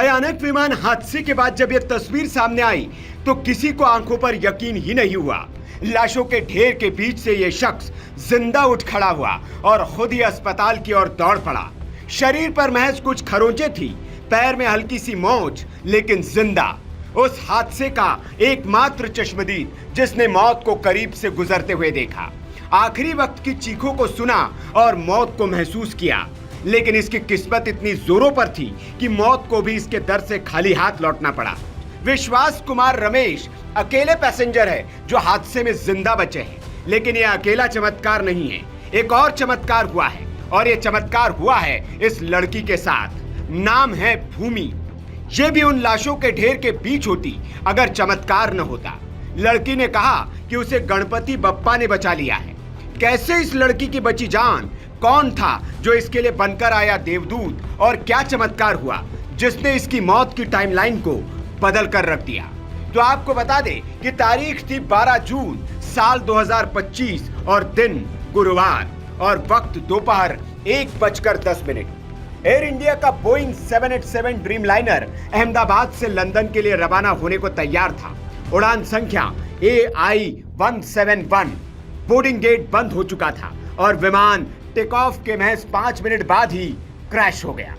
भयानक विमान हादसे के बाद जब यह तस्वीर सामने आई तो किसी को आंखों पर यकीन ही नहीं हुआ। लाशों के ढेर के बीच से यह शख्स जिंदा उठ खड़ा हुआ और खुद ही अस्पताल की ओर दौड़ पड़ा। शरीर पर महज कुछ खरोंचें थी, पैर में हल्की सी मोच, लेकिन जिंदा। उस हादसे का एकमात्र चश्मदीद जिसने मौत को करीब से गुजरते हुए देखा, आखिरी वक्त की चीखों को सुना और मौत को महसूस किया। लेकिन इसकी किस्मत इतनी जोरों पर थी कि मौत को भी इसके दर से खाली हाथ लौटना पड़ा। विश्वास कुमार रमेश अकेले पैसेंजर है जो हादसे में जिंदा बचे हैं। लेकिन यह अकेला चमत्कार नहीं है, एक और चमत्कार हुआ है, और यह चमत्कार हुआ है इस लड़की के साथ। नाम है भूमि। ये भी उन लाशों के ढेर के बीच होती अगर चमत्कार न होता। लड़की ने कहा कि उसे गणपति बप्पा ने बचा लिया है। कैसे इस लड़की की बची जान? कौन था जो इसके लिए बनकर आया देवदूत? और क्या चमत्कार हुआ जिसने इसकी मौत की टाइमलाइन को बदल कर रख दिया? तो आपको बता दें कि तारीख थी 12 जून साल 2025 और दिन गुरुवार और वक्त दोपहर 1:10। एयर इंडिया का बोइंग 787 ड्रीम लाइनर अहमदाबाद से लंदन के लिए रवाना होने को तैयार था। उड़ान संख्या AI-171। बोर्डिंग गेट बंद हो चुका था और विमान टेक ऑफ के महज 5 मिनट बाद ही क्रैश हो गया।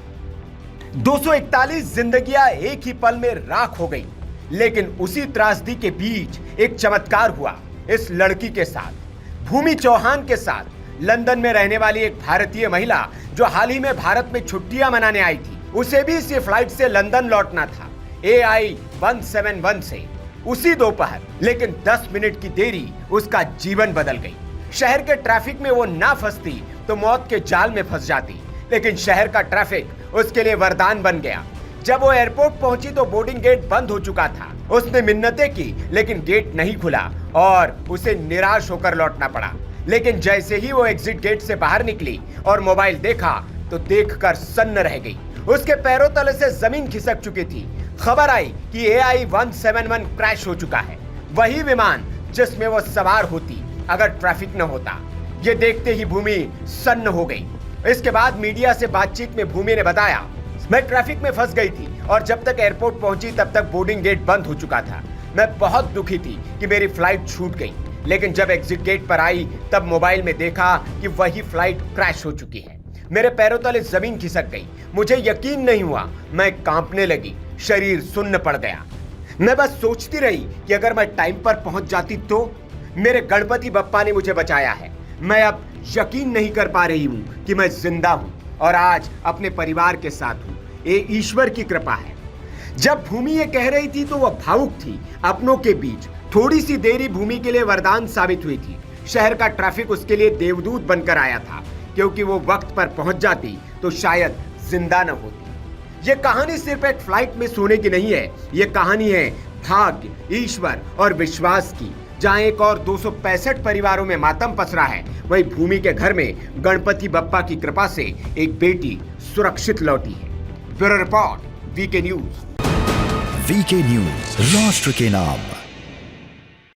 241 जिंदगियां एक ही पल में राख हो गई। लेकिन उसी त्रासदी के बीच एक चमत्कार हुआ इस लड़की के साथ, भूमि चौहान के साथ। लंदन में रहने वाली एक भारतीय महिला जो हाल ही में भारत में छुट्टियां मनाने आई थी, उसे भी इसी फ्लाइट से लंदन लौटना था AI-171 से उसी दोपहर। लेकिन 10 मिनट की देरी उसका जीवन बदल गई। शहर के ट्रैफिक में वो ना फंसती तो मौत के जाल में फंस जाती, लेकिन शहर का ट्रैफिक उसके लिए वरदान बन गया। जब वो एयरपोर्ट पहुंची तो बोर्डिंग गेट बंद हो चुका था। उसने मिन्नतें की लेकिन गेट नहीं खुला और उसे निराश होकर लौटना पड़ा। लेकिन जैसे ही वो एग्जिट गेट से बाहर निकली और मोबाइल देखा तो देखकर सन्न रह गई। उसके पैरों तले से जमीन खिसक चुकी थी। खबर आई कि AI-171 क्रैश हो चुका है, वही विमान जिसमें वो सवार होती अगर ट्रैफिक न होता। ये देखते ही भूमि सन्न हो गई। इसके बाद मीडिया से बातचीत में भूमि ने बताया, मैं ट्रैफिक में फंस गई थी और जब तक एयरपोर्ट पहुंची तब तक बोर्डिंग गेट बंद हो चुका था। मैं बहुत दुखी थी कि मेरी फ्लाइट छूट गई, लेकिन जब एग्जिट गेट पर आई तब मोबाइल में देखा कि वही फ्लाइट क्रैश हो चुकी है। मेरे पैरों तले जमीन खिसक गई। मुझे यकीन नहीं हुआ, मैं कांपने लगी, शरीर सुन्न पड़ गया। मैं बस सोचती रही कि अगर मैं टाइम पर पहुंच जाती तो। मेरे गणपति बप्पा ने मुझे बचाया है। मैं अब यकीन नहीं कर पा रही हूं कि मैं जिंदा हूं और आज अपने परिवार के साथ हूं। ये ईश्वर की कृपा है। जब भूमि ये कह रही थी तो वह भावुक थी। अपनों के बीच थोड़ी सी देरी भूमि के लिए वरदान साबित हुई थी। शहर का ट्रैफिक उसके लिए देवदूत बनकर आया था, क्योंकि वो वक्त पर पहुंच जाती तो शायद जिंदा न होती। ये कहानी सिर्फ एक फ्लाइट में सोने की नहीं है, ये कहानी है भाग्य, ईश्वर और विश्वास की। जहां एक और 265 परिवारों में मातम पसरा है, वहीं भूमि के घर में गणपति बप्पा की कृपा से एक बेटी सुरक्षित लौटी है। Bureau report, VK news. VK news, राष्ट्र के नाम।